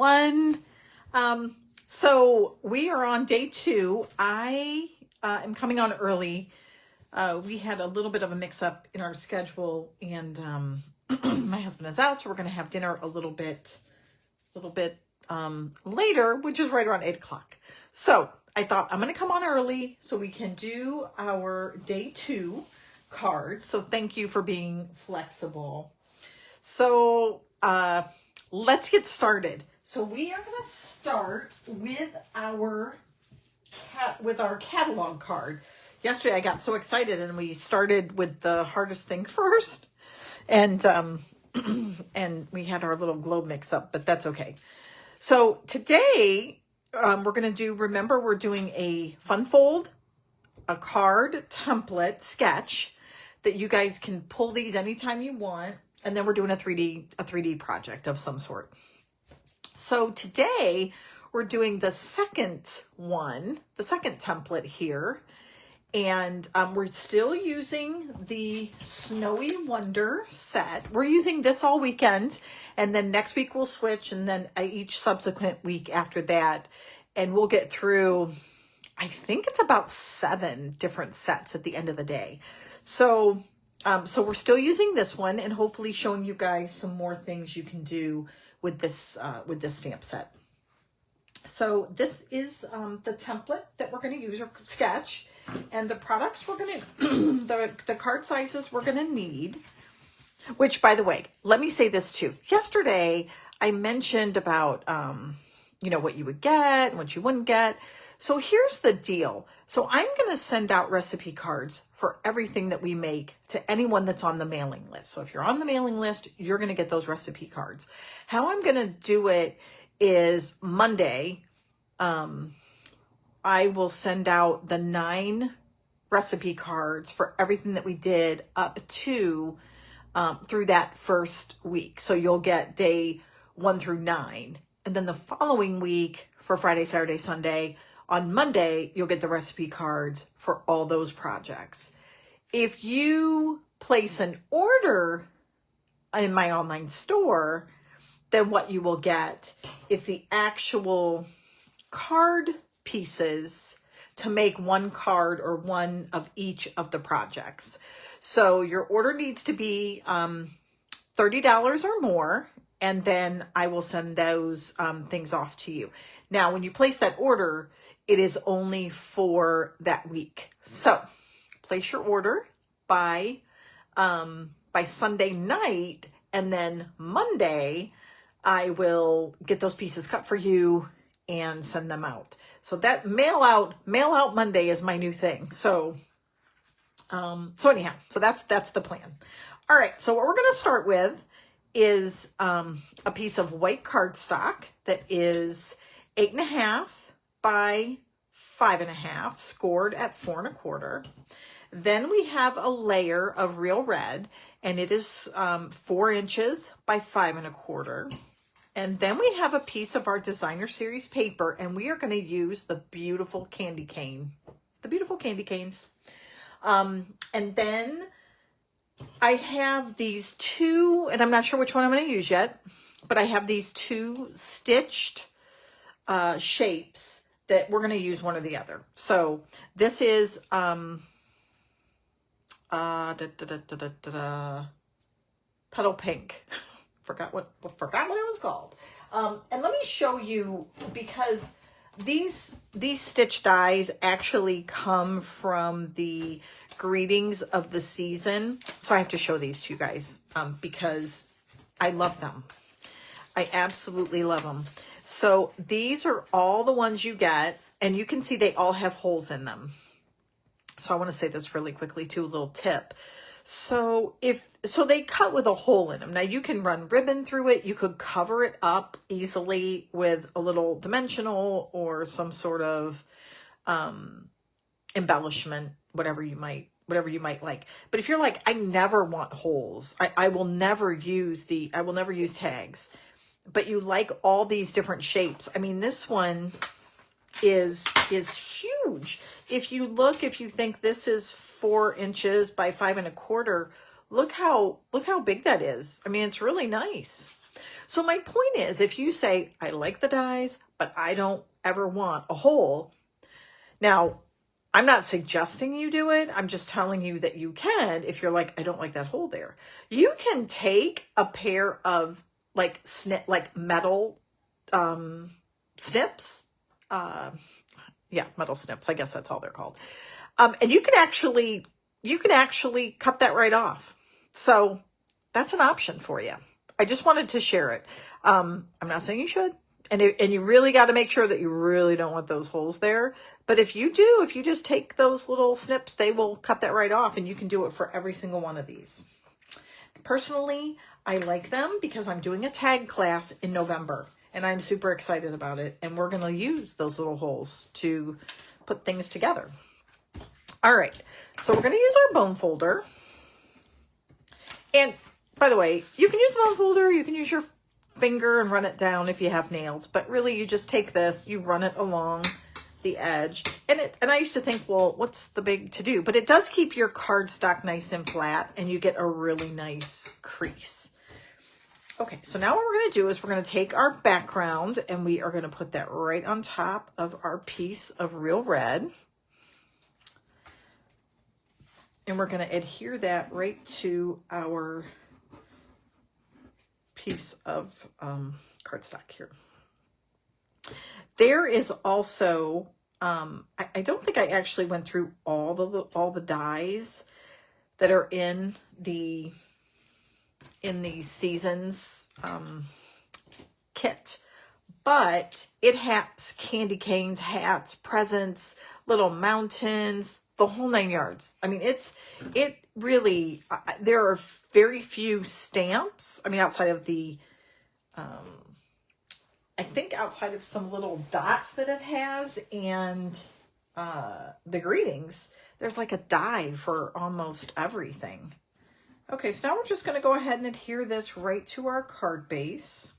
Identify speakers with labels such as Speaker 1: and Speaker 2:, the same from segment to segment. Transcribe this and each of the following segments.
Speaker 1: everyone. So we are on day 2. I am coming on early. We had a little bit of a mix-up in our schedule, and my husband is out, so we're going to have dinner a little bit later, which is right around 8 o'clock. So I thought I'm going to come on early so we can do our day 2 cards. So thank you for being flexible. So let's get started. So we are going to start with our catalog card. Yesterday I got so excited and we started with the hardest thing first, and and we had our little globe mix up, but that's okay. So today we're going to do, remember, we're doing a fun fold, a card template sketch that you guys can pull these anytime you want, and then we're doing a 3D project of some sort. So today we're doing the second one, the second template here. And we're still using the Snowy Wonder set. We're using this all weekend, and then next week we'll switch, and then each subsequent week after that. And we'll get through, I think it's about 7 different sets at the end of the day. So, so we're still using this one, and hopefully showing you guys some more things you can do with this stamp set. So this is the template that we're going to use, or sketch, and the products we're going to, the card sizes we're going to need, which, by the way, let me say this too. Yesterday, I mentioned about, you know, what you would get and what you wouldn't get. So here's the deal. So I'm going to send out recipe cards for everything that we make to anyone that's on the mailing list. So if you're on the mailing list, you're going to get those recipe cards. How I'm going to do it is Monday, I will send out the 9 recipe cards for everything that we did up to through that first week. So you'll get day 1 through 9. And then the following week, for Friday, Saturday, Sunday, on Monday, you'll get the recipe cards for all those projects. If you place an order in my online store, then what you will get is the actual card pieces to make one card or one of each of the projects. So your order needs to be $30 or more, and then I will send those things off to you. Now, when you place that order, it is only for that week. So place your order by Sunday night, and then Monday, I will get those pieces cut for you and send them out. So that mail out Monday is my new thing. So, anyhow, so that's the plan. All right. So what we're going to start with is, a piece of white cardstock that is 8.5 by 5.5, scored at 4 1/4. Then we have a layer of real red, and it is 4 inches by 5 1/4. And then we have a piece of our designer series paper, and we are going to use the beautiful candy cane, the beautiful candy canes. And then I have these 2, and I'm not sure which one I'm going to use yet, but I have these 2 stitched shapes that we're going to use one or the other. So this is petal pink. Forgot what it was called. And let me show you, because these stitch dies actually come from the greetings of the season. So I have to show these to you guys because I love them. I absolutely love them. So these are all the ones you get, and you can see they all have holes in them. So I want to say this really quickly too, a little tip. So they cut with a hole in them. Now you can run ribbon through it. You could cover it up easily with a little dimensional or some sort of embellishment, whatever you might like. But if you're like, I never want holes, I will never use tags, but you like all these different shapes. I mean, this one is huge. If you think this is 4 inches by 5 1/4, look how big that is. I mean, it's really nice. So my point is, if you say, I like the dies, but I don't ever want a hole. Now, I'm not suggesting you do it. I'm just telling you that you can, if you're like, I don't like that hole there. You can take a pair of like metal snips. Yeah, metal snips. I guess that's all they're called. And you can actually cut that right off. So that's an option for you. I just wanted to share it. I'm not saying you should. And you really got to make sure that you really don't want those holes there. But if you do, if you just take those little snips, they will cut that right off, and you can do it for every single one of these. Personally, I like them because I'm doing a tag class in November, and I'm super excited about it. And we're going to use those little holes to put things together. All right, so we're going to use our bone folder. And by the way, you can use the bone folder, you can use your finger and run it down if you have nails, but really you just take this, you run it along the edge, and I used to think, well, what's the big to do? But it does keep your cardstock nice and flat, and you get a really nice crease. Okay, so now what we're going to do is we're going to take our background, and we are going to put that right on top of our piece of real red. And we're going to adhere that right to our piece of cardstock here. There is also, I don't think I actually went through all the dies that are in the Seasons kit, but it has candy canes, hats, presents, little mountains, the whole 9 yards. I mean, it really, there are very few stamps. I mean, outside of the, I think outside of some little dots that it has and the greetings, there's like a die for almost everything. Okay, so now we're just going to go ahead and adhere this right to our card base.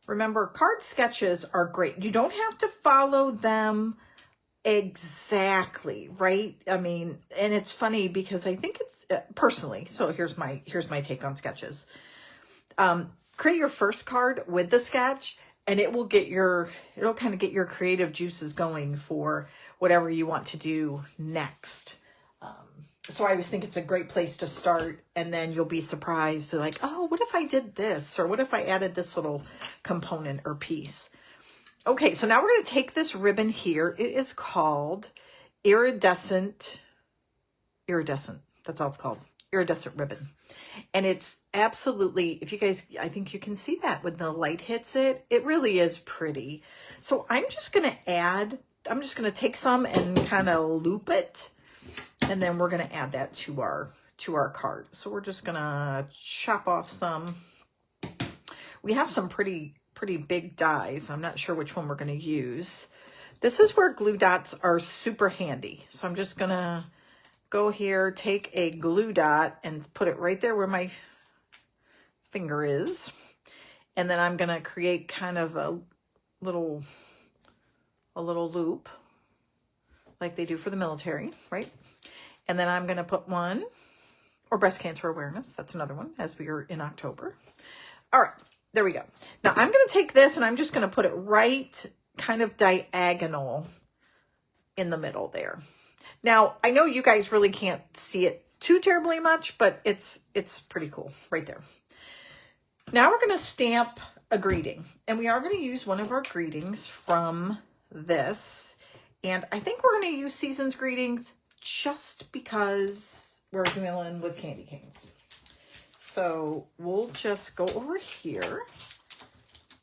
Speaker 1: Remember, card sketches are great. You don't have to follow them exactly, right? I mean, and it's funny because I think it's personally, so here's my take on sketches. Create your first card with the sketch, and it'll kind of get your creative juices going for whatever you want to do next. So I always think it's a great place to start, and then you'll be surprised to like, oh, what if I did this? Or what if I added this little component or piece? Okay, so now we're going to take this ribbon here. It is called Iridescent, that's all it's called, Iridescent ribbon. And it's absolutely, if you guys, I think you can see that when the light hits it, it really is pretty. So I'm just going to take some and kind of loop it. And then we're going to add that to our card. So we're just going to chop off some. We have some pretty big dies. I'm not sure which one we're going to use. This is where glue dots are super handy. So I'm just going to go here, take a glue dot and put it right there where my finger is. And then I'm going to create kind of a little loop like they do for the military, right? And then I'm going to put one, or breast cancer awareness. That's another one as we are in October. All right, there we go. Now I'm going to take this and I'm just going to put it right kind of diagonal in the middle there. Now, I know you guys really can't see it too terribly much, but it's pretty cool right there. Now we're going to stamp a greeting, and we are going to use one of our greetings from this. And I think we're going to use Seasons Greetings just because we're dealing with candy canes. So we'll just go over here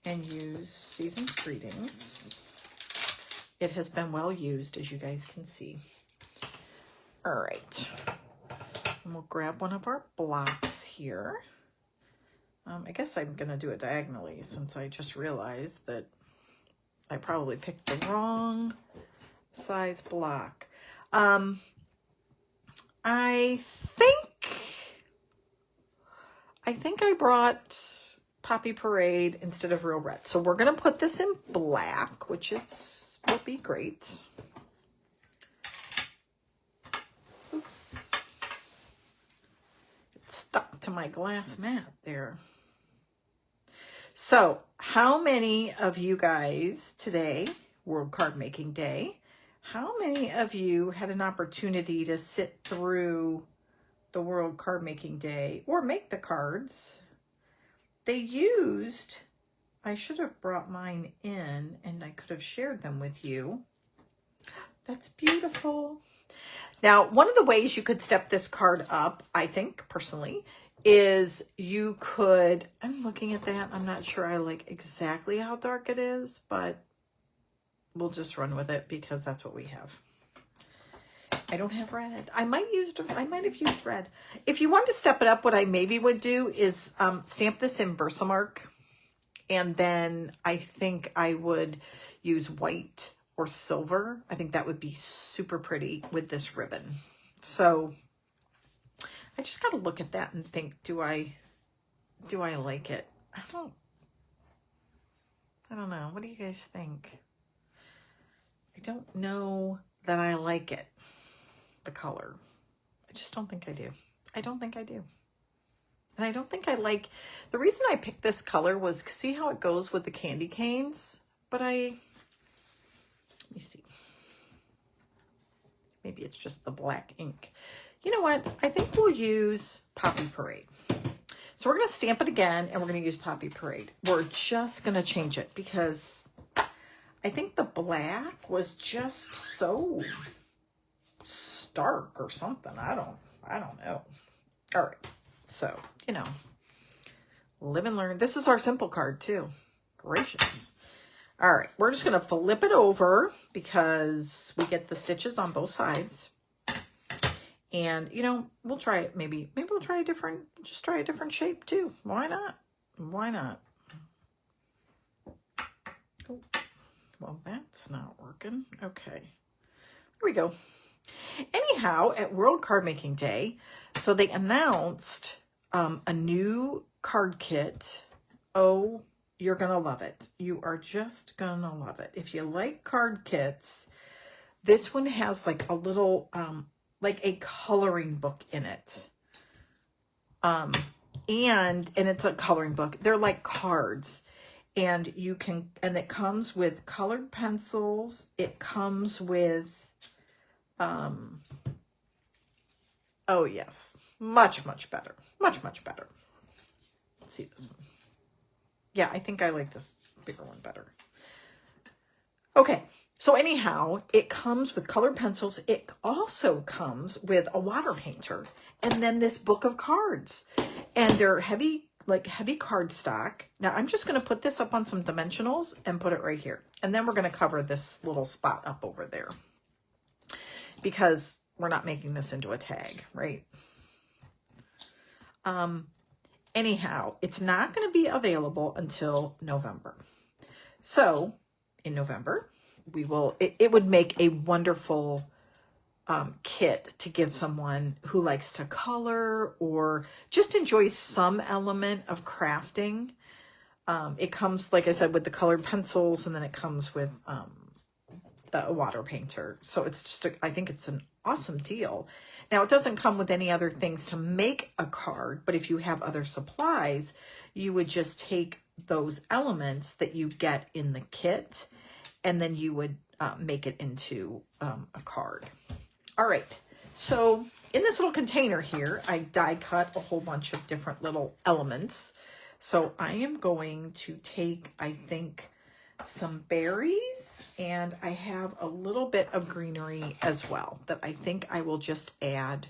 Speaker 1: and use Seasons Greetings. It has been well used, as you guys can see. All right. And we'll grab one of our blocks here. I guess I'm going to do it diagonally since I just realized that I probably picked the wrong size block. I think I brought Poppy Parade instead of Real Red. So we're going to put this in black, which will be great. Oops. It's stuck to my glass mat there. So how many of you guys today, World Card Making Day, how many of you had an opportunity to sit through the World Card Making Day or make the cards? They used, I should have brought mine in and I could have shared them with you. That's beautiful. Now, one of the ways you could step this card up, I think personally, is you could, I'm looking at that. I'm not sure I like exactly how dark it is, but we'll just run with it because that's what we have. I don't have red. I might have used red. If you want to step it up, what I maybe would do is stamp this in Versamark. And then I think I would use white or silver. I think that would be super pretty with this ribbon. So I just got to look at that and think, do I like it? I don't know. What do you guys think? I don't know that I like it, the color. I just don't think I do. I don't think I do. And I don't think I like, the reason I picked this color was see how it goes with the candy canes, but let me see. Maybe it's just the black ink. You know what? I think we'll use Poppy Parade. So we're going to stamp it again and we're going to use Poppy Parade. We're just going to change it because I think the black was just so stark or something. I don't know. All right. So, you know, live and learn. This is our simple card too. Gracious. All right. We're just going to flip it over because we get the stitches on both sides. And, you know, we'll try it. Maybe we'll try a different shape too. Why not? Why not? Oh, well, that's not working. Okay. Here we go. Anyhow, at World Card Making Day, so they announced a new card kit. Oh, you're going to love it. You are just going to love it. If you like card kits, this one has like a little, like a coloring book in it. And it's a coloring book. They're like cards. And you can, and it comes with colored pencils. It comes with, oh yes, much better. Much better. Let's see this one. Yeah, I think I like this bigger one better. Okay, so anyhow, it comes with colored pencils. It also comes with a water painter and then this book of cards. And they're heavy, like heavy cardstock. Now I'm just going to put this up on some dimensionals and put it right here. And then we're going to cover this little spot up over there because we're not making this into a tag, right? Anyhow, it's not going to be available until November. So in November, we will, it would make a wonderful kit to give someone who likes to color or just enjoys some element of crafting. It comes, like I said, with the colored pencils, and then it comes with the water painter. So it's just, I think it's an awesome deal. Now, it doesn't come with any other things to make a card, but if you have other supplies, you would just take those elements that you get in the kit, and then you would make it into a card. All right, so in this little container here, I die cut a whole bunch of different little elements. So I am going to take, I think, some berries, and I have a little bit of greenery as well that I think I will just add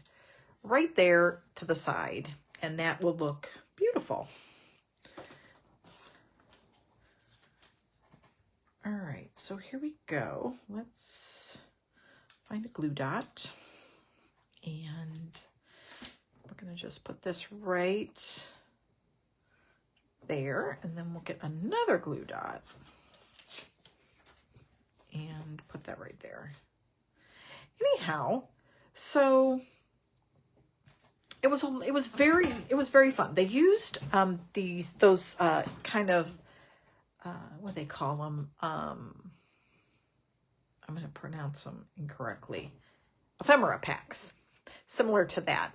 Speaker 1: right there to the side, and that will look beautiful. All right, so here we go. Let's find a glue dot, and we're going to just put this right there, and then we'll get another glue dot and put that right there. Anyhow, so it was very fun. They used those kind of what they call them. I'm going to pronounce them incorrectly. Ephemera packs, similar to that.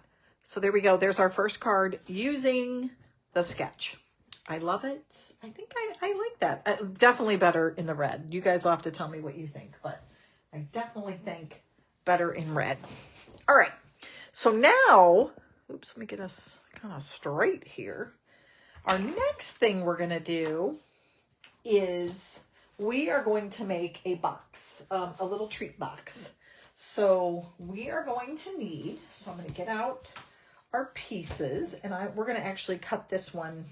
Speaker 1: So there we go. There's our first card using the sketch. I love it. I think I like that. Definitely better in the red. You guys will have to tell me what you think, but I definitely think better in red. All right. So now, oops, let me get us kind of straight here. Our next thing we're going to do is we are going to make a box, a little treat box. So we are going to need, so I'm going to get out our pieces, and we're going to actually cut this one,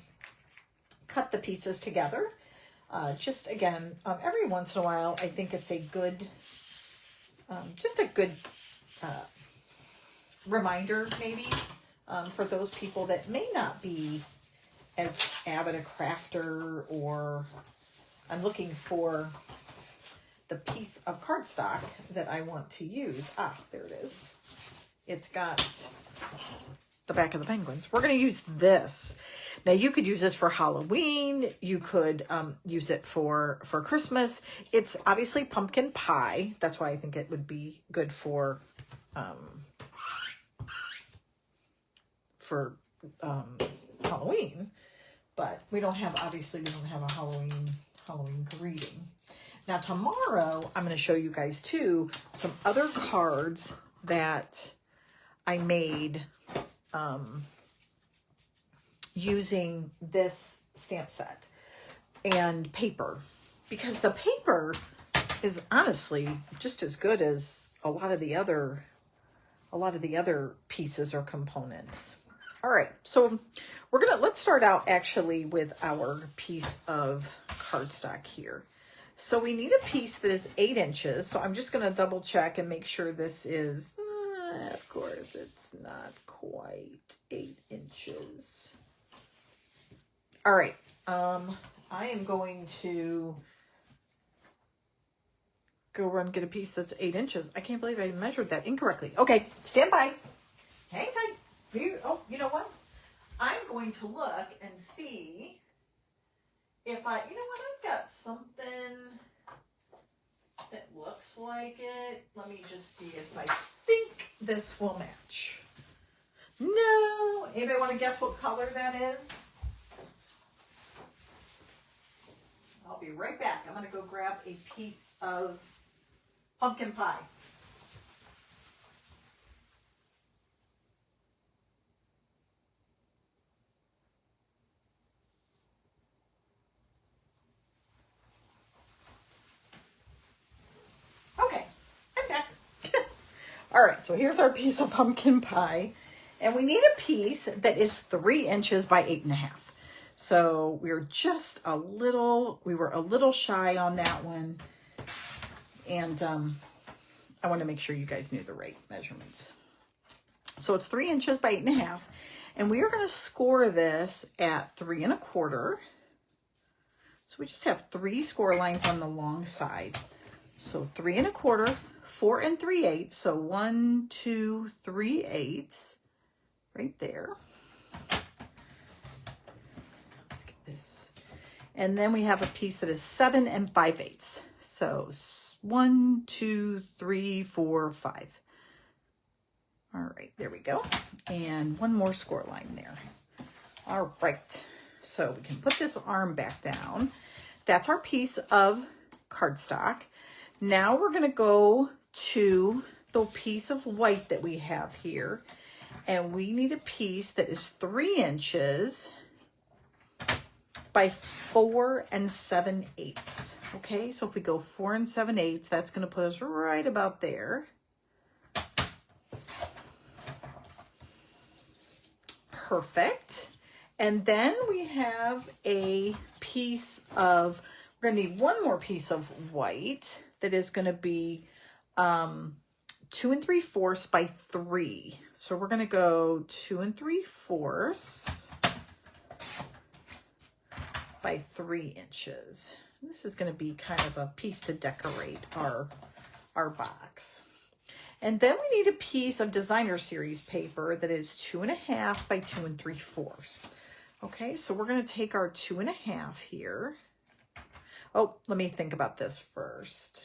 Speaker 1: cut the pieces together. Just again, every once in a while, I think it's a good, just a good reminder maybe for those people that may not be as avid a crafter, or I'm looking for the piece of cardstock that I want to use. Ah, there it is. It's got the back of the penguins. We're going to use this. Now you could use this for Halloween. You could use it for Christmas. It's obviously pumpkin pie. That's why I think it would be good for Halloween. But we don't have, obviously we don't have a Halloween greeting. Now tomorrow I'm going to show you guys too some other cards that I made using this stamp set and paper, because the paper is honestly just as good as a lot of the other pieces or components. All right, so let's start out actually with our piece of cardstock here. So we need a piece that is 8 inches. So I'm just going to double check and make sure this is, of course, it's not quite 8 inches. All right, I am going to go get a piece that's 8 inches. I can't believe I measured that incorrectly. Okay, stand by. Hang tight. Oh, you know what? I'm going to look and see if you know what? I've got something that looks like it. Let me just see if I think this will match. No. Anybody want to guess what color that is? I'll be right back. I'm going to go grab a piece of pumpkin pie. Okay, I'm back. All right, so here's our piece of pumpkin pie. And we need a piece that is 3 inches by 8.5. So we were a little shy on that one. And I want to make sure you guys knew the right measurements. So it's 3 inches by 8.5. And we are going to score this at 3 1/4. So we just have 3 score lines on the long side. So 3 1/4, 4 3/8. So 1, 2, 3/8 right there. Let's get this. And then we have a piece that is 7 5/8. So 1, 2, 3, 4, 5. All right, there we go. And one more score line there. All right, so we can put this arm back down. That's our piece of cardstock. Now we're going to go to the piece of white that we have here. And we need a piece that is 3 inches by 4 7/8. Okay, so if we go 4 7/8, that's going to put us right about there. Perfect. And then we have a piece of, we're going to need one more piece of white that is going to be 2 3/4 by 3. So we're going to go 2 3/4 by 3 inches. This is going to be kind of a piece to decorate our box. And then we need a piece of designer series paper that is 2 1/2 by 2 3/4. Okay, so we're going to take our 2 1/2 here. Oh, let me think about this first.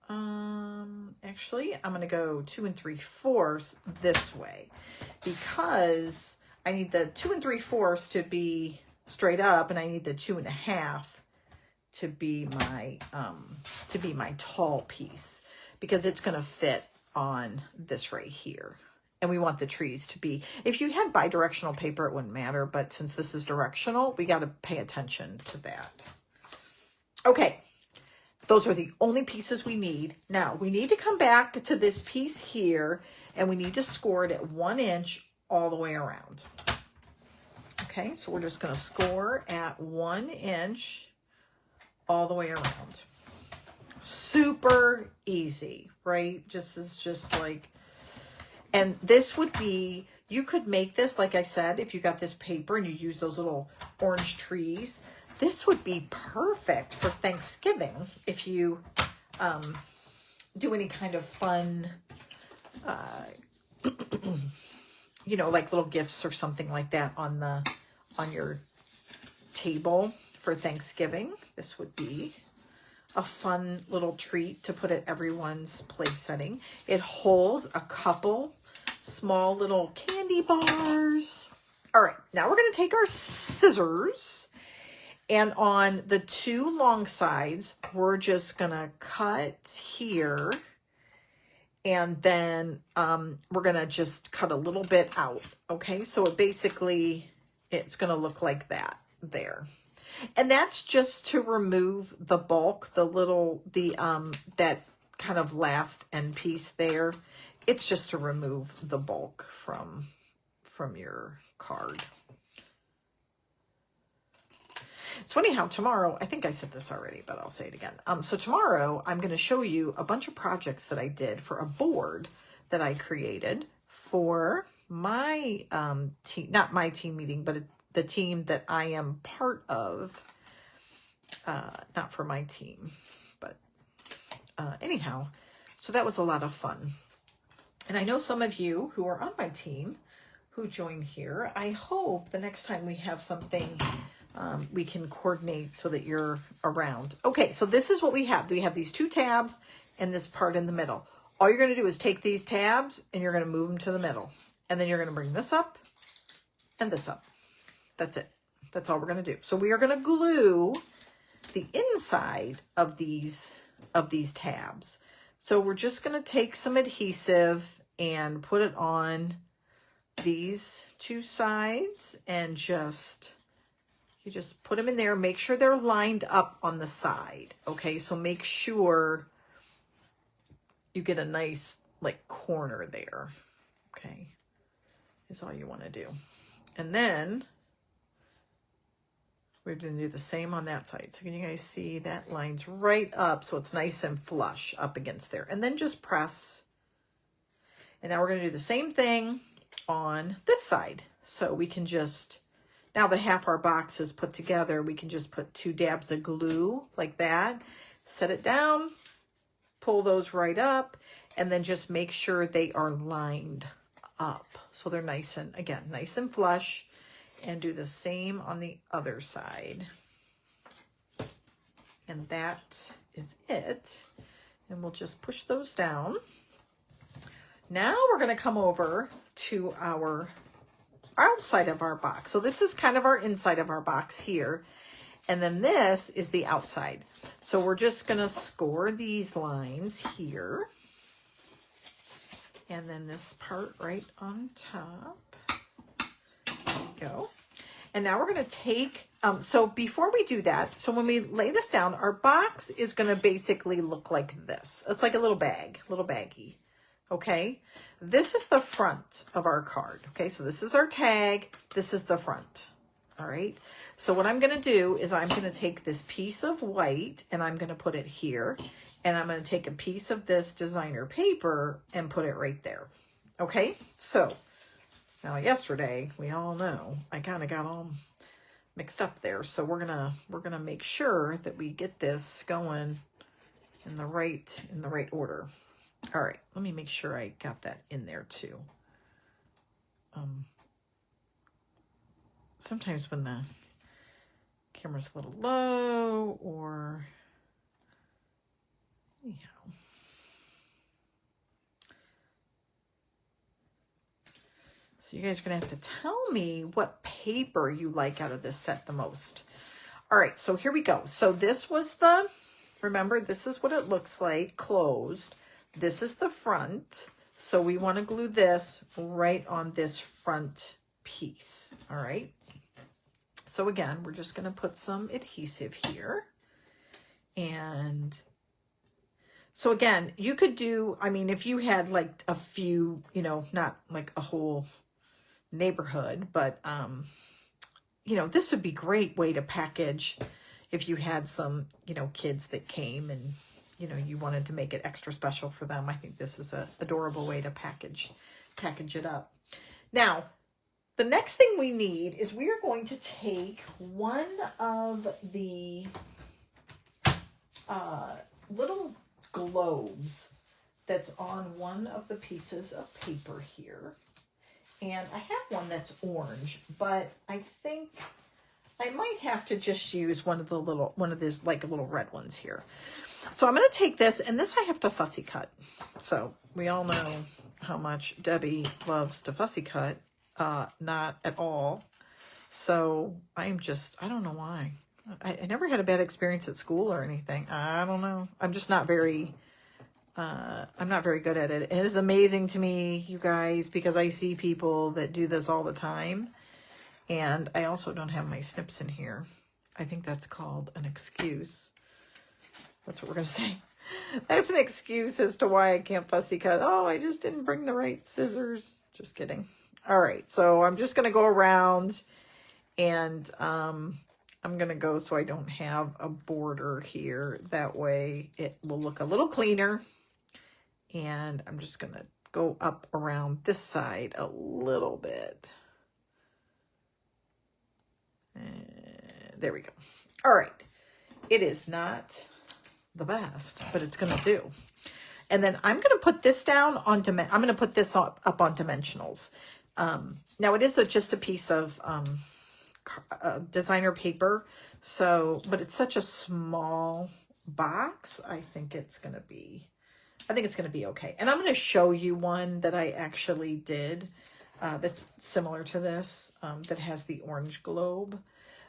Speaker 1: Actually, I'm going to go 2 3/4 this way because I need the 2 3/4 to be straight up, and I need the 2 1/2 to be my tall piece, because it's going to fit on this right here. And we want the trees to be, if you had bi-directional paper, it wouldn't matter, but since this is directional, we got to pay attention to that. Okay, those are the only pieces we need. Now, we need to come back to this piece here, and we need to score it at 1 inch all the way around. Okay, so we're just going to score at 1 inch all the way around. Super easy, right? Just like, and this would be, you could make this, like I said, if you got this paper and you use those little orange trees, this would be perfect for Thanksgiving if you do any kind of fun, you know, like little gifts or something like that on your table for Thanksgiving. This would be a fun little treat to put at everyone's place setting. It holds a couple small little candy bars. All right, now we're going to take our scissors, and on the 2 long sides, we're just going to cut here, and then we're going to just cut a little bit out. Okay, so it basically, it's going to look like that there. And that's just to remove the bulk, that kind of last end piece there. It's just to remove the bulk from your card. It's funny how tomorrow, I think I said this already, but I'll say it again. So tomorrow I'm going to show you a bunch of projects that I did for a board that I created for my team, not my team meeting, but the team that I am part of, not for my team, but anyhow, so that was a lot of fun. And I know some of you who are on my team who joined here. I hope the next time we have something, we can coordinate so that you're around. Okay, so this is what we have. We have these 2 tabs and this part in the middle. All you're going to do is take these tabs and you're going to move them to the middle. And then you're going to bring this up and this up. That's it. That's all we're going to do. So we are going to glue the inside of these tabs. So we're just going to take some adhesive and put it on these 2 sides, and you just put them in there. Make sure they're lined up on the side. Okay, so make sure you get a nice like corner there. Okay, is all you want to do. And then we're going to do the same on that side. So can you guys see that lines right up, so it's nice and flush up against there. And then just press. And now we're going to do the same thing on this side. So we can just, now that half our box is put together, we can just put 2 dabs of glue like that, set it down, pull those right up, and then just make sure they are lined up. So they're nice and, again, nice and flush. And do the same on the other side. And that is it. And we'll just push those down. Now we're going to come over to our outside of our box. So this is kind of our inside of our box here. And then this is the outside. So we're just going to score these lines here. And then this part right on top. There we go. And now we're going to take, so before we do that, so when we lay this down, our box is going to basically look like this. It's like a little bag, little baggie. Okay. This is the front of our card. Okay. So this is our tag. This is the front. All right. So what I'm going to do is I'm going to take this piece of white and I'm going to put it here. And I'm going to take a piece of this designer paper and put it right there. Okay. So now yesterday, we all know, I kind of got all mixed up there. So we're gonna make sure that we get this going in the right order. All right, let me make sure I got that in there too. Sometimes when the camera's a little low, or anyhow, So you guys are going to have to tell me what paper you like out of this set the most. All right, so here we go. So this was the, remember, this is what it looks like closed. This is the front. So we want to glue this right on this front piece. All right. So again, we're just going to put some adhesive here. And so again, you could do, I mean, if you had like a few, you know, not like a whole neighborhood, but, you know, this would be a great way to package if you had some, you know, kids that came and, you know, you wanted to make it extra special for them. I think this is an adorable way to package it up. Now, the next thing we need is we are going to take one of the little globes that's on one of the pieces of paper here. And I have one that's orange, but I think I might have to just use one of these like little red ones here. So I'm going to take this, and this I have to fussy cut. So we all know how much Debbie loves to fussy cut. Not at all. So I don't know why. I never had a bad experience at school or anything. I don't know. I'm just not very, I'm not very good at it. It is amazing to me, you guys, because I see people that do this all the time. And I also don't have my snips in here. I think that's called an excuse. That's what we're going to say. That's an excuse as to why I can't fussy cut. Oh, I just didn't bring the right scissors. Just kidding. All right, so I'm just going to go around, and I'm going to go so I don't have a border here. That way it will look a little cleaner. And I'm just going to go up around this side a little bit. And there we go. All right. It is not the best, but it's going to do. And then I'm going to put this down on, I'm going to put this up on dimensionals. Now it is just a piece of designer paper, so, but it's such a small box. I think it's going to be okay. And I'm going to show you one that I actually did that's similar to this, that has the orange globe.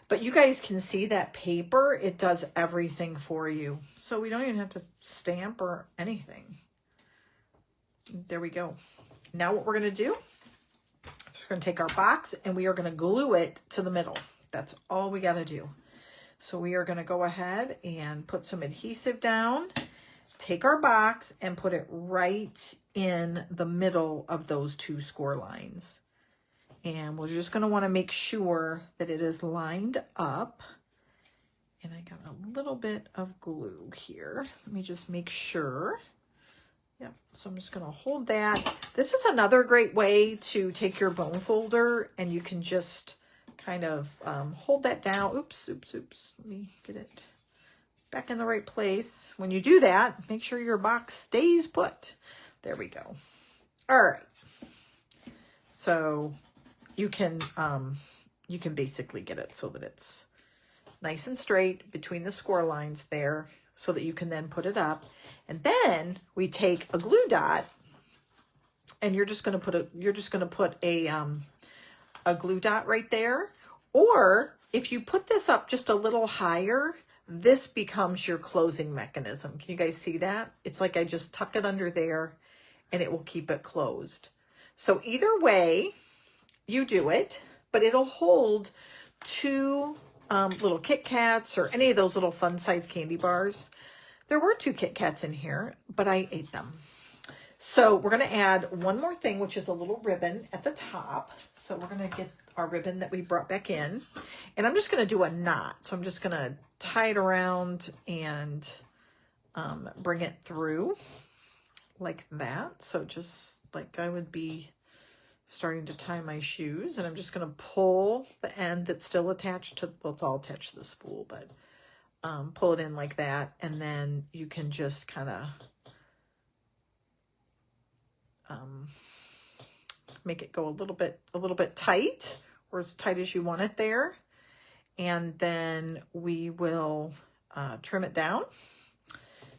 Speaker 1: But you guys can see that paper, it does everything for you. So we don't even have to stamp or anything. There we go. Now what we're going to do, we're going to take our box and we are going to glue it to the middle. That's all we got to do. So we are going to go ahead and put some adhesive down, take our box and put it right in the middle of those two score lines. And we're just going to want to make sure that it is lined up. And I got a little bit of glue here. Let me just make sure. Yep, so I'm just going to hold that. This is another great way to take your bone folder and you can just kind of hold that down. Oops. Let me get it back in the right place. When you do that, make sure your box stays put. There we go. All right. So you can basically get it so that it's nice and straight between the score lines there so that you can then put it up. And then we take a glue dot and you're just going to put a glue dot right there. Or if you put this up just a little higher, this becomes your closing mechanism. Can you guys see that? It's like I just tuck it under there and it will keep it closed. So either way you do it, but it'll hold two little Kit Kats or any of those little fun size candy bars. There were 2 Kit Kats in here, but I ate them. So we're going to add one more thing, which is a little ribbon at the top. So we're going to get our ribbon that we brought back in. And I'm just going to do a knot. So I'm just going to tie it around and bring it through like that. So just like I would be starting to tie my shoes. And I'm just going to pull the end that's still attached to, well, it's all attached to the spool, but pull it in like that. And then you can just kind of make it go a little bit tight, or as tight as you want it there. And then we will trim it down.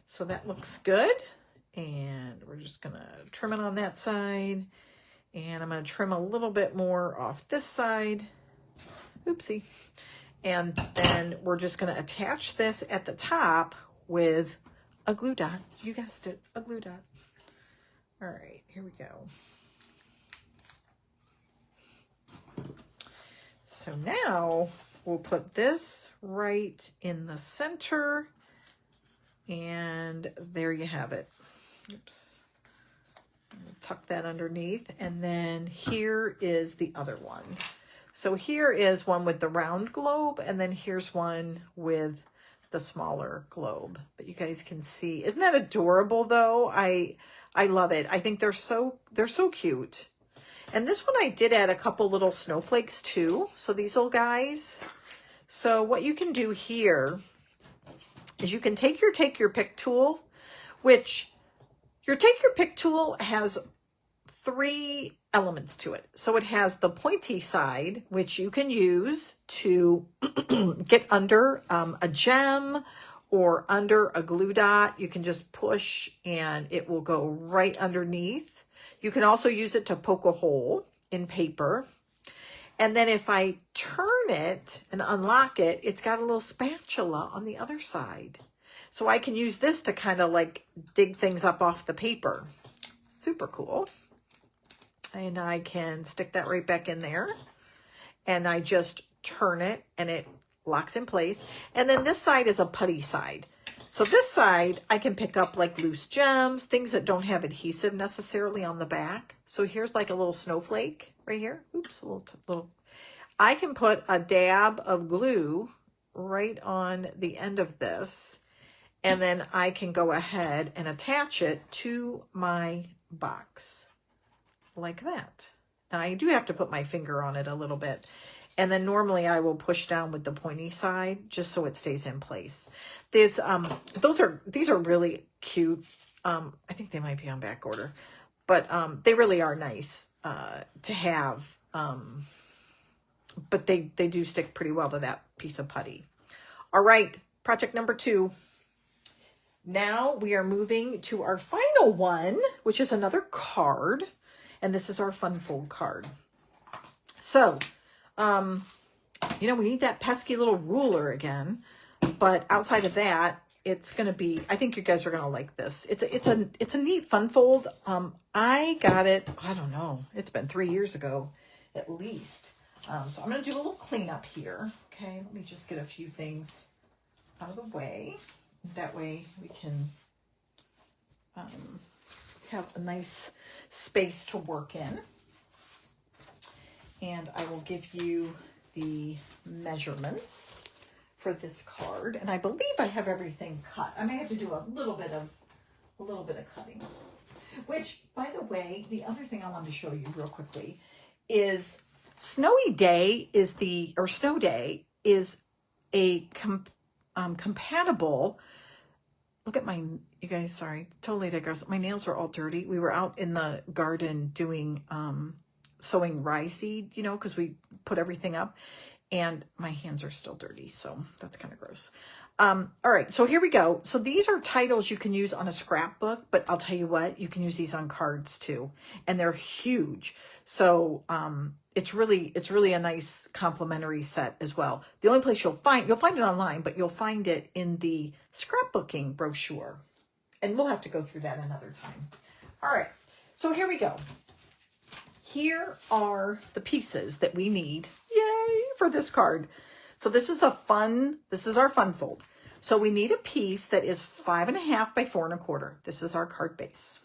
Speaker 1: So that looks good. And we're just gonna trim it on that side. And I'm going to trim a little bit more off this side. Oopsie. And then we're just going to attach this at the top with a glue dot. You guessed it, a glue dot. All right, here we go. So now we'll put this right in the center, and there you have it. Oops. Tuck that underneath, and then here is the other one. So here is one with the round globe, and then here's one with the smaller globe. But you guys can see, isn't that adorable though? I love it. I think they're so cute. And this one I did add a couple little snowflakes too. So these little guys. So what you can do here is you can take your pick tool, which your take your pick tool has 3 elements to it. So it has the pointy side, which you can use to get under a gem or under a glue dot. You can just push and it will go right underneath. You can also use it to poke a hole in paper. And then if I turn it and unlock it, it's got a little spatula on the other side. So I can use this to kind of like dig things up off the paper. Super cool. And I can stick that right back in there. And I just turn it and it locks in place. And then this side is a putty side. So this side, I can pick up like loose gems, things that don't have adhesive necessarily on the back. So here's like a little snowflake right here. Oops, a little. I can put a dab of glue right on the end of this. And then I can go ahead and attach it to my box like that. Now I do have to put my finger on it a little bit. And then normally I will push down with the pointy side just so it stays in place. These are really cute. I think they might be on back order, but they really are nice to have. But they do stick pretty well to that piece of putty. All right, project number 2. Now we are moving to our final one, which is another card. And this is our fun fold card. So, you know, we need that pesky little ruler again. But outside of that, it's going to be, I think you guys are going to like this. It's a neat fun fold. I got it, I don't know, it's been 3 years ago at least. So I'm going to do a little cleanup here. Okay, let me just get a few things out of the way. That way we can have a nice space to work in. And I will give you the measurements for this card. And I believe I have everything cut. I may have to do a little bit of cutting. Which, by the way, the other thing I wanted to show you real quickly is Snow Day is a compatible. Look at my, you guys, sorry, totally digress. My nails are all dirty. We were out in the garden doing, sowing rye seed, you know, because we put everything up and my hands are still dirty. So that's kind of gross. All right, so here we go. So these are titles you can use on a scrapbook, but I'll tell you what, you can use these on cards too. And they're huge. So, it's really a nice complimentary set as well. The only place you'll find it online, but you'll find it in the scrapbooking brochure. And we'll have to go through that another time. All right, so here we go. Here are the pieces that we need, yay, for this card. So this is our fun fold. So we need a piece that is 5.5 by 4 1/4. This is our card base.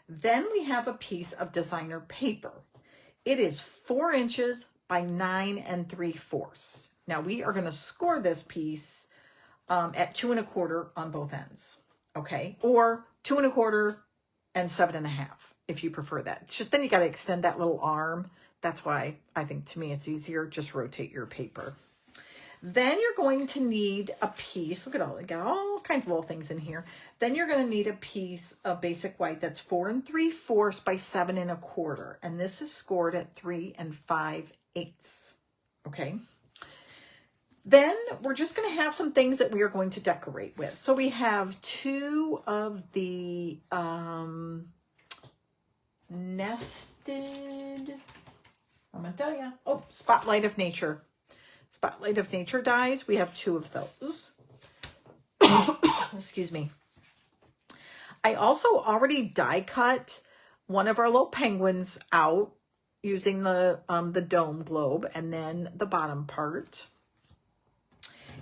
Speaker 1: Then we have a piece of designer paper. It is 4 inches by 9 3/4. Now we are going to score this piece at 2 1/4 on both ends. Okay. Or 2 1/4 and 7.5 if you prefer that. It's just then you got to extend that little arm. That's why I think to me it's easier. Just rotate your paper. Then you're going to need a piece. Look at all, I got all kinds of little things in here. Then you're going to need a piece of basic white that's 4 3/4 by 7 1/4. And this is scored at 3 5/8. Okay. Then we're just going to have some things that we are going to decorate with. So we have 2 of the, nested, I'm gonna tell you, oh, Spotlight of Nature. Spotlight of Nature dies. We have 2 of those. Excuse me. I also already die cut one of our little penguins out using the dome globe and then the bottom part.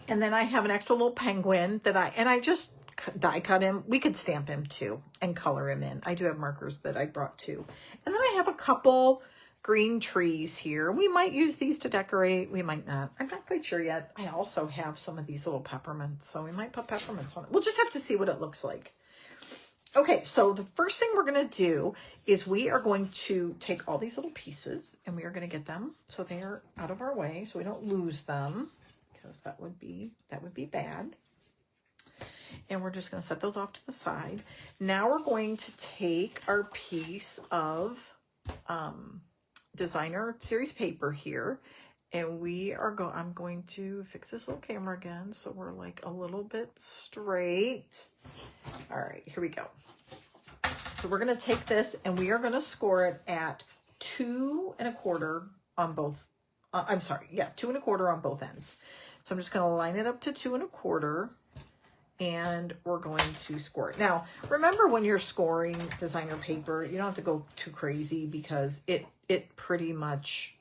Speaker 1: And then I have an extra little penguin that I just die cut him. We could stamp him too and color him in. I do have markers that I brought too. And then I have a couple green trees here. We might use these to decorate. We might not. I'm not quite sure yet. I also have some of these little peppermints, so we might put peppermints on it. We'll just have to see what it looks like. Okay, so the first thing we're going to do is we are going to take all these little pieces and we are going to get them so they're out of our way so we don't lose them, because that would be bad. And we're just going to set those off to the side. Now we're going to take our piece of designer series paper here, and we are I'm going to fix this little camera again so we're like a little bit straight. All right, here we go. So we're going to take this and we are going to score it at 2 1/4 on both. 2 1/4 on both ends. So I'm just going to line it up to 2 1/4. And we're going to score it. Now, remember when you're scoring designer paper, you don't have to go too crazy because it pretty much,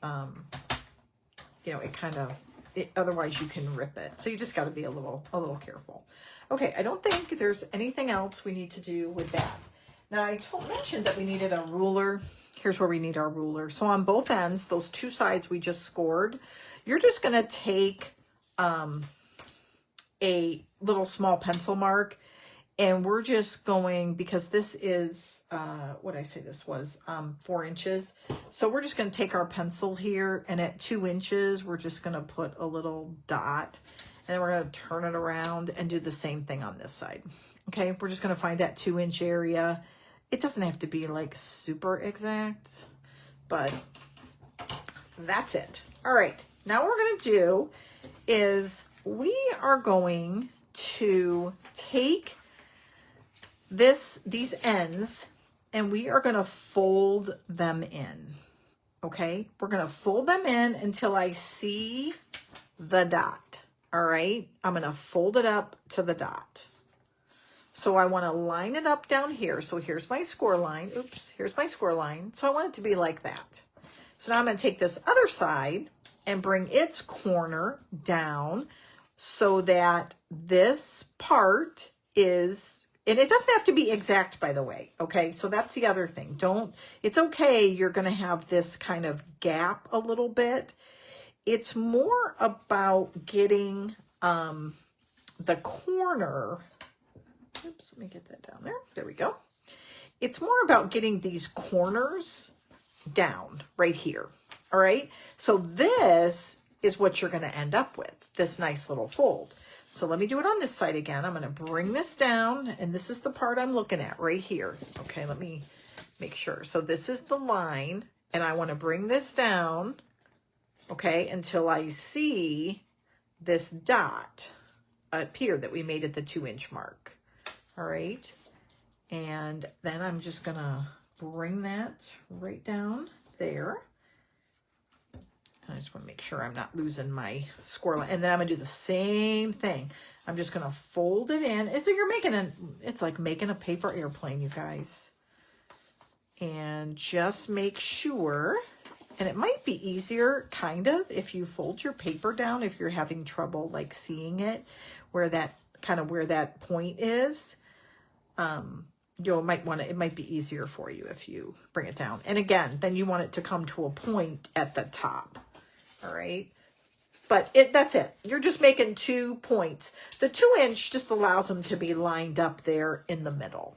Speaker 1: otherwise you can rip it. So you just got to be a little careful. Okay, I don't think there's anything else we need to do with that. Now, I mentioned that we needed a ruler. Here's where we need our ruler. So on both ends, those 2 sides we just scored, you're just going to take a little small pencil mark, and we're just going, because this is what did I say this was 4 inches, so we're just going to take our pencil here, and at 2 inches we're just going to put a little dot, and then we're going to turn it around and do the same thing on this side. Okay, we're just going to find that 2-inch area. It doesn't have to be like super exact, but that's it. All right, now what we're going to do is we are going to take these ends and we are going to fold them in. Okay, we're going to fold them in until I see the dot. All right, I'm going to fold it up to the dot. So I want to line it up down here. So here's my score line. Oops, here's my score line. So I want it to be like that. So now I'm going to take this other side and bring its corner down so that this part is, and it doesn't have to be exact, by the way. Okay, so that's the other thing. It's okay, you're going to have this kind of gap a little bit. It's more about getting the corner. Oops, let me get that down there. There we go. It's more about getting these corners down right here. All right, so this is what you're going to end up with, this nice little fold. So let me do it on this side again. I'm going to bring this down, and this is the part I'm looking at right here. Okay, let me make sure. So this is the line, and I want to bring this down, okay, until I see this dot up here that we made at the 2-inch mark. All right, and then I'm just going to bring that right down there. I just want to make sure I'm not losing my score line. And then I'm going to do the same thing. I'm just going to fold it in. And so you're making it's like making a paper airplane, you guys. And just make sure, and it might be easier, kind of, if you fold your paper down, if you're having trouble like seeing it, where that point is. It might be easier for you if you bring it down. And again, then you want it to come to a point at the top. All right. But that's it. You're just making 2 points. The 2-inch just allows them to be lined up there in the middle.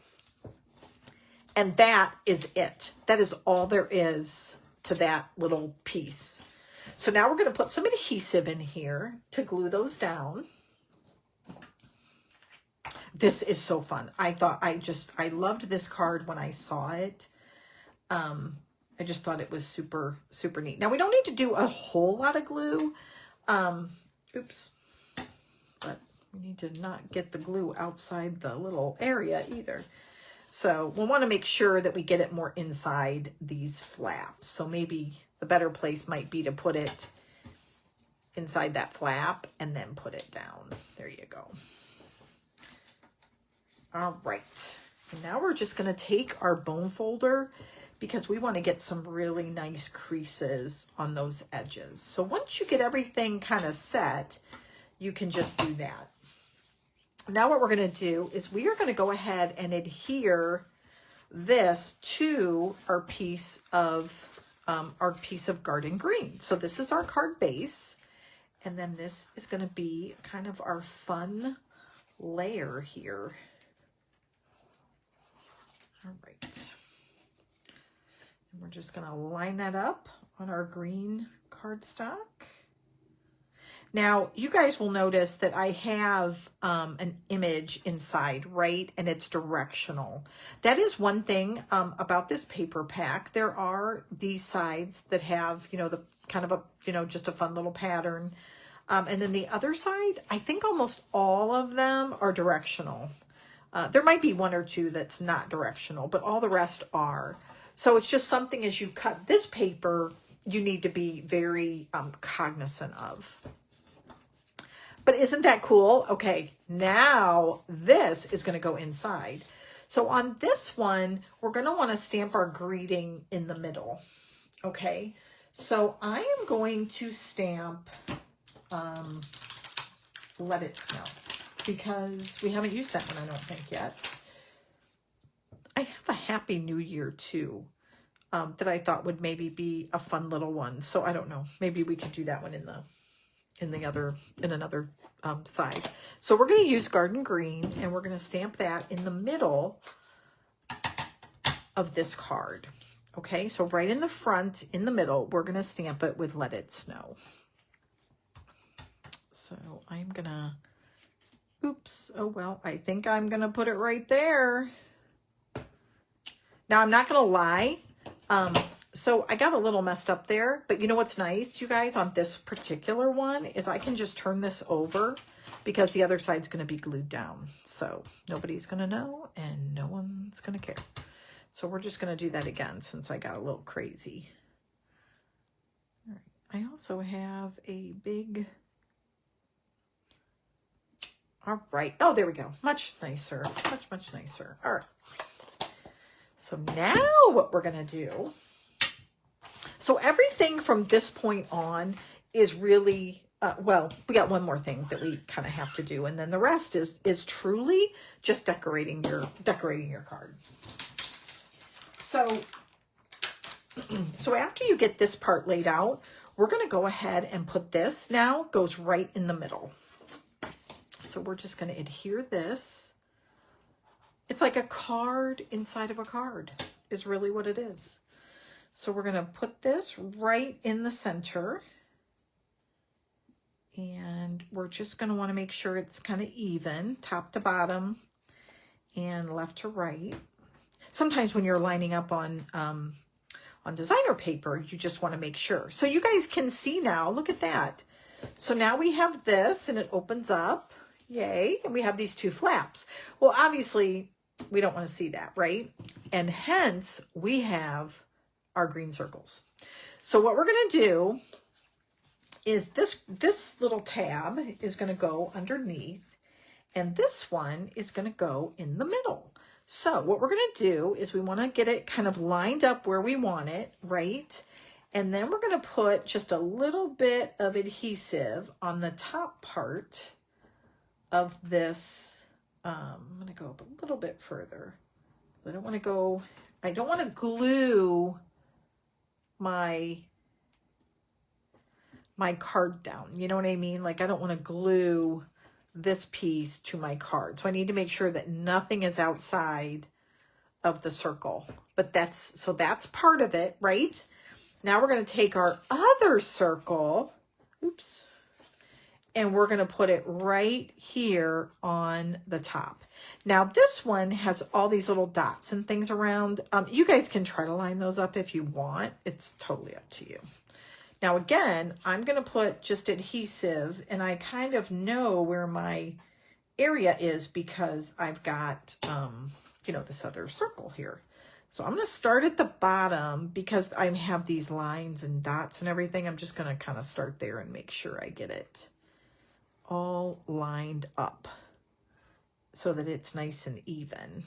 Speaker 1: And that is it. That is all there is to that little piece. So now we're going to put some adhesive in here to glue those down. This is so fun. I loved this card when I saw it. I just thought it was super, super neat. Now we don't need to do a whole lot of glue. Oops. But we need to not get the glue outside the little area either. So we'll want to make sure that we get it more inside these flaps. So maybe the better place might be to put it inside that flap and then put it down. There you go. All right. And now we're just going to take our bone folder because we want to get some really nice creases on those edges. So once you get everything kind of set, you can just do that. Now what we're going to do is we are going to go ahead and adhere this to our piece of garden green. So this is our card base. And then this is going to be kind of our fun layer here. All right. And we're just going to line that up on our green cardstock. Now, you guys will notice that I have an image inside, right? And it's directional. That is one thing about this paper pack. There are these sides that have, you know, the kind of a, you know, just a fun little pattern. And then the other side, I think almost all of them are directional. There might be one or two that's not directional, but all the rest are. So it's just something as you cut this paper, you need to be very cognizant of. But isn't that cool? Okay, now this is going to go inside. So on this one, we're going to want to stamp our greeting in the middle. Okay, so I am going to stamp Let It Snow because we haven't used that one, I don't think, yet. I have a Happy New Year too that I thought would maybe be a fun little one. So I don't know. Maybe we could do that one in another side. So we're going to use Garden Green and we're going to stamp that in the middle of this card. Okay, so right in the front, in the middle, we're going to stamp it with Let It Snow. So I'm going to, oops, oh well, I think I'm going to put it right there. Now I'm not going to lie. So I got a little messed up there, but you know what's nice, you guys, on this particular one is I can just turn this over because the other side's going to be glued down. So nobody's going to know and no one's going to care. So we're just going to do that again since I got a little crazy. All right. I also have a big, all right. Oh, there we go. Much nicer, much nicer. All right. So now what we're going to do, so everything from this point on is really, well, we got one more thing that we kind of have to do. And then the rest is truly just decorating your card. So after you get this part laid out, we're going to go ahead and put this now, goes right in the middle. So we're just going to adhere this. It's like a card inside of a card is really what it is. So we're going to put this right in the center. And we're just going to want to make sure it's kind of even, top to bottom and left to right. Sometimes when you're lining up on designer paper, you just want to make sure. So you guys can see now, look at that. So now we have this and it opens up, yay. And we have these two flaps. Well, obviously we don't want to see that, right? And hence we have our green circles. So what we're going to do is this little tab is going to go underneath and this one is going to go in the middle. So what we're going to do is we want to get it kind of lined up where we want it, right? And then we're going to put just a little bit of adhesive on the top part of this. I'm going to go up a little bit further. I don't want to glue my card down. You know what I mean? Like I don't want to glue this piece to my card. So I need to make sure that nothing is outside of the circle. But that's part of it, right? Now we're going to take our other circle, oops, and we're going to put it right here on the top. Now this one has all these little dots and things around. You guys can try to line those up if you want. It's totally up to you. Now again, I'm going to put just adhesive and I kind of know where my area is because I've got you know, this other circle here. So I'm going to start at the bottom because I have these lines and dots and everything. I'm just going to kind of start there and make sure I get it all lined up so that it's nice and even.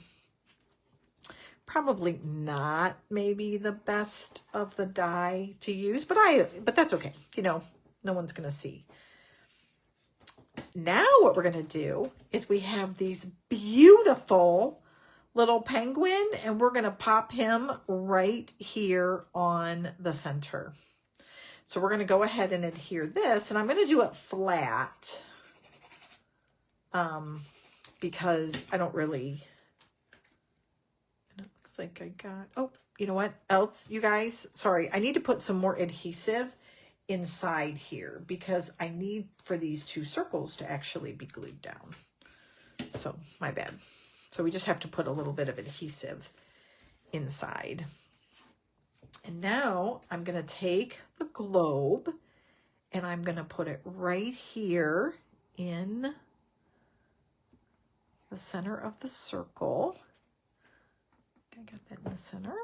Speaker 1: Probably not maybe the best of the die to use, but that's okay. You know, no one's going to see. Now what we're going to do is we have these beautiful little penguin, and we're going to pop him right here on the center. So we're going to go ahead and adhere this, and I'm going to do it flat because I don't really, and it looks like I got, oh, you know what else, you guys? Sorry, I need to put some more adhesive inside here because I need for these two circles to actually be glued down. So my bad. So we just have to put a little bit of adhesive inside. And now I'm going to take the globe and I'm going to put it right here in the center of the circle. I got that in the center.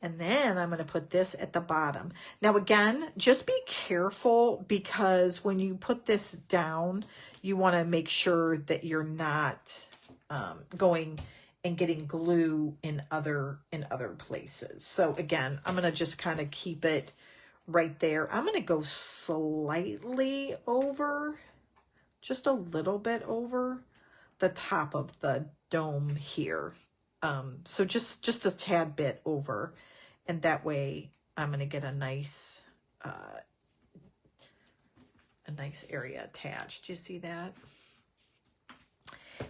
Speaker 1: And then I'm going to put this at the bottom. Now again, just be careful because when you put this down, you want to make sure that you're not going and getting glue in other places. So again, I'm going to just kind of keep it right there. I'm going to go slightly over, just a little bit over the top of the dome here. So just a tad bit over, and that way I'm going to get a nice area attached. Do you see that?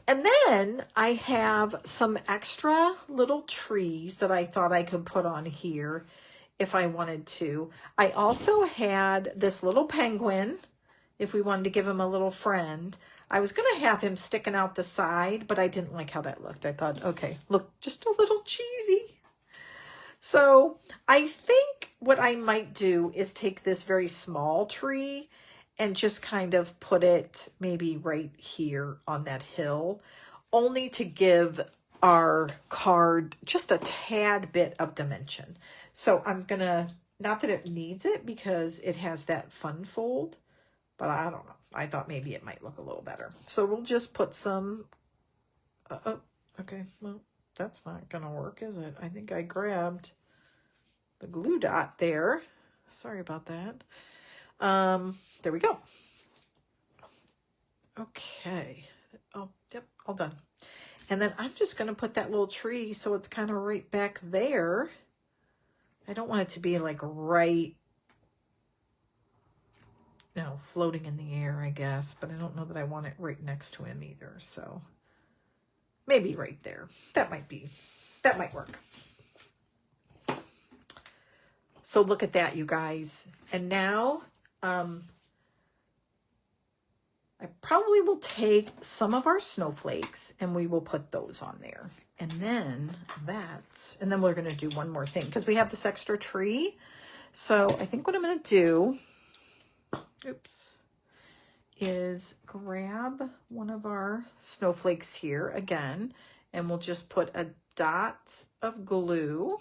Speaker 1: And then I have some extra little trees that I thought I could put on here if I wanted to. I also had this little penguin, if we wanted to give him a little friend. I was going to have him sticking out the side, but I didn't like how that looked. I thought, okay, look, just a little cheesy. So I think what I might do is take this very small tree and just kind of put it maybe right here on that hill, only to give our card just a tad bit of dimension. So I'm going to, not that it needs it because it has that fun fold, but I don't know. I thought maybe it might look a little better. So we'll just put some, okay, well, that's not going to work, is it? I think I grabbed the glue dot there. Sorry about that. There we go. Okay. Oh, yep, all done. And then I'm just going to put that little tree so it's kind of right back there. I don't want it to be like right, you know, floating in the air, I guess, but I don't know that I want it right next to him either. So maybe right there. That might work. So look at that, you guys. And now, I probably will take some of our snowflakes and we will put those on there. And then we're going to do one more thing because we have this extra tree. So I think what I'm going to do, is grab one of our snowflakes here again, and we'll just put a dot of glue.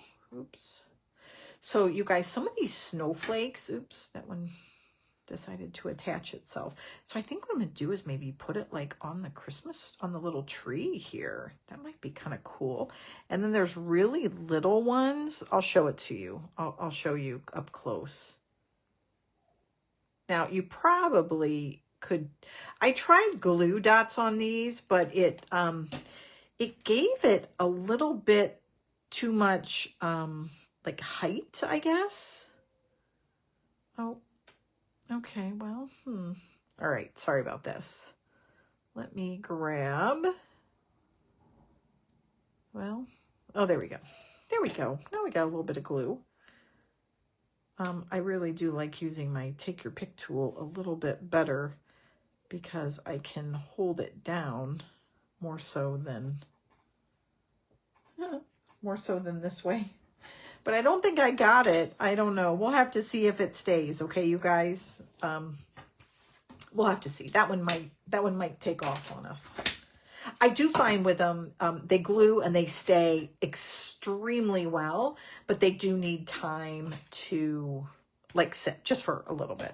Speaker 1: So you guys, some of these snowflakes, that one decided to attach itself. So I think what I'm going to do is maybe put it like on the little tree here. That might be kind of cool. And then there's really little ones. I'll show it to you. I'll show you up close. Now you probably could, I tried glue dots on these, but it gave it a little bit too much, like height, I guess. Oh, okay, well, all right, sorry about this. Let me grab, well, oh, there we go. There we go. Now we got a little bit of glue. I really do like using my take your pick tool a little bit better because I can hold it down more so than this way. But I don't think I got it. I don't know. We'll have to see if it stays. Okay, you guys. We'll have to see. That one might take off on us. I do find with them, they glue and they stay extremely well, but they do need time to like sit just for a little bit.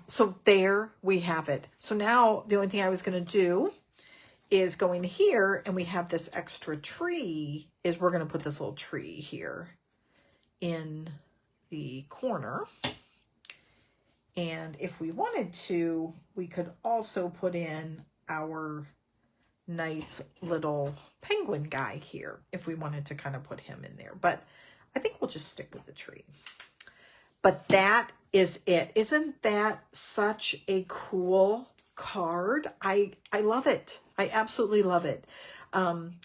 Speaker 1: So there we have it. So now the only thing I was going to do is go in here, and we have this extra tree, is we're going to put this little tree here in the corner. And if we wanted to, we could also put in our nice little penguin guy here if we wanted to kind of put him in there. But I think we'll just stick with the tree. But that is it. Isn't that such a cool card? I love it. I absolutely love it.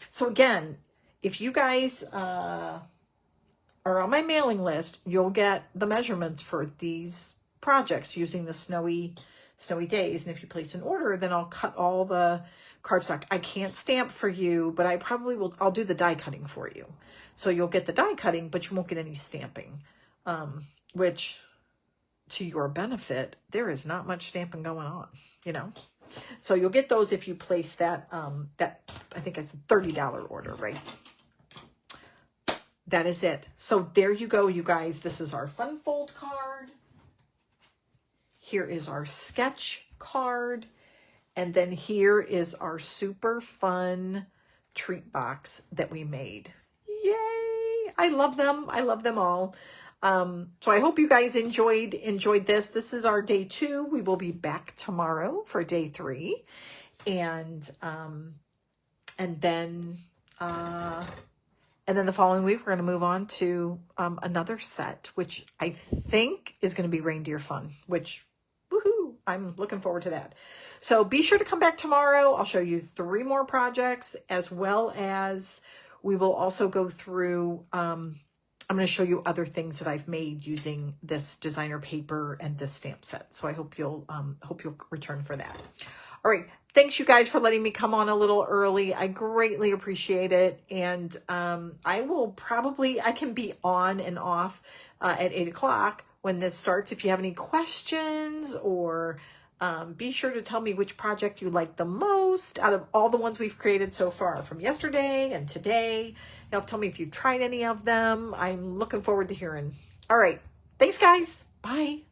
Speaker 1: So again, if you guys are on my mailing list, you'll get the measurements for these projects using the snowy days. And if you place an order, then I'll cut all the cardstock. I can't stamp for you, but I probably will. I'll do the die cutting for you. So you'll get the die cutting, but you won't get any stamping, which to your benefit, there is not much stamping going on, you know? So you'll get those if you place that, I think it's a $30 order, right? That is it. So there you go, you guys. This is our fun fold card. Here is our sketch card. And then here is our super fun treat box that we made. Yay! I love them. I love them all. So I hope you guys enjoyed this. This is our day 2. We will be back tomorrow for day 3. And then the following week, we're going to move on to another set, which I think is going to be reindeer fun, which, woohoo, I'm looking forward to that. So be sure to come back tomorrow. I'll show you 3 more projects, as well as we will also go through, I'm going to show you other things that I've made using this designer paper and this stamp set. So I hope you'll return for that. All right. Thanks, you guys, for letting me come on a little early. I greatly appreciate it. And I can be on and off at 8 o'clock when this starts. If you have any questions, or be sure to tell me which project you like the most out of all the ones we've created so far from yesterday and today. Now, tell me if you've tried any of them. I'm looking forward to hearing. All right. Thanks, guys. Bye.